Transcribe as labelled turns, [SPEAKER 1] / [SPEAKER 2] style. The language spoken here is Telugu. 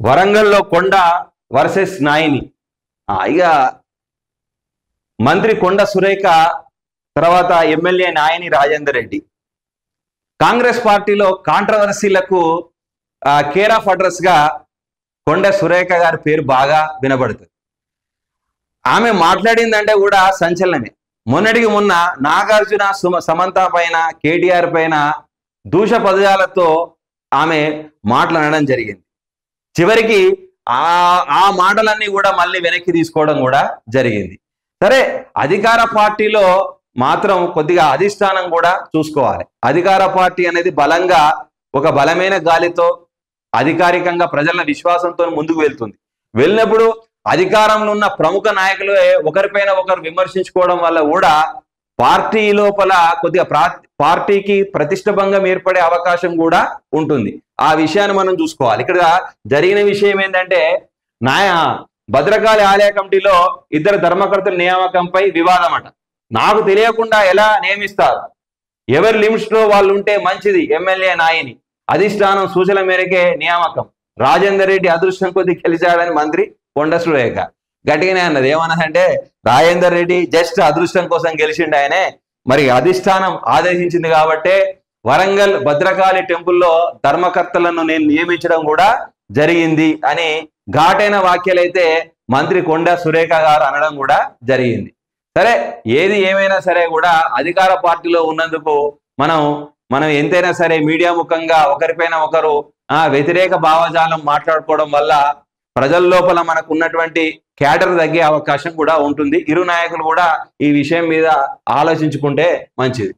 [SPEAKER 1] వరంగల్లో కొండ వర్సెస్ నాయిని. ఇక మంత్రి కొండ సురేఖ తర్వాత ఎమ్మెల్యే నాయిని రాజేందర్ రెడ్డి. కాంగ్రెస్ పార్టీలో కాంట్రవర్సీలకు కేర్ ఆఫ్ అడ్రస్ గా కొండ సురేఖ గారి పేరు బాగా వినబడుతుంది. ఆమె మాట్లాడిందంటే కూడా సంచలనమే. మొన్నటికి మొన్న నాగార్జున సమంత పైన కేటీఆర్ పైన దూష పదజాలతో ఆమె మాట్లాడడం జరిగింది. చివరికి ఆ మాటలన్నీ కూడా మళ్ళీ వెనక్కి తీసుకోవడం కూడా జరిగింది. సరే, అధికార పార్టీలో మాత్రం కొద్దిగా అధిష్టానం కూడా చూసుకోవాలి. అధికార పార్టీ అనేది బలంగా ఒక బలమైన గాలితో అధికారికంగా ప్రజల విశ్వాసంతో ముందుకు వెళ్తుంది. వెళ్ళినప్పుడు అధికారంలో ఉన్న ప్రముఖ నాయకులు ఒకరిపైన ఒకరు విమర్శించుకోవడం వల్ల కూడా పార్టీ లోపల కొద్దిగా పార్టీకి ప్రతిష్టభంగం ఏర్పడే అవకాశం కూడా ఉంటుంది. ఆ విషయాన్ని మనం చూసుకోవాలి. ఇక్కడ జరిగిన విషయం ఏంటంటే, భద్రకాళి ఆలయ కమిటీలో ఇద్దరు ధర్మకర్తల నియామకంపై వివాదం అట. నాకు తెలియకుండా ఎలా నియమిస్తారు, ఎవరి లిమిట్స్ లో వాళ్ళు ఉంటే మంచిది. ఎమ్మెల్యే నాయిని అధిష్టానం సూచన మేరకే నియామకం. రాజేందర్ రెడ్డి అదృష్టం కొద్ది గెలిచాడని మంత్రి కొండ సురేఖ గట్టిగానే అన్నది. ఏమన్నదంటే, రాజేందర్ రెడ్డి జస్ట్ అదృష్టం కోసం గెలిచిండు ఆయనే, మరి అధిష్టానం ఆదేశించింది కాబట్టే వరంగల్ భద్రకాళి టెంపుల్లో ధర్మకర్తలను నేను నియమించడం కూడా జరిగింది అని ఘాటైన వ్యాఖ్యలైతే మంత్రి కొండ సురేఖ గారు అనడం కూడా జరిగింది. సరే, ఏది ఏమైనా సరే కూడా అధికార పార్టీలో ఉన్నందుకు మనం ఎంతైనా సరే మీడియా ముఖంగా ఒకరిపైన ఒకరు వ్యతిరేక భావజాలం మాట్లాడుకోవడం వల్ల ప్రజల లోపల మనకు ఉన్నటువంటి క్యాడర్ తగ్గే అవకాశం కూడా ఉంటుంది. ఇరు నాయకులు కూడా ఈ విషయం మీద ఆలోచించుకుంటే మంచిది.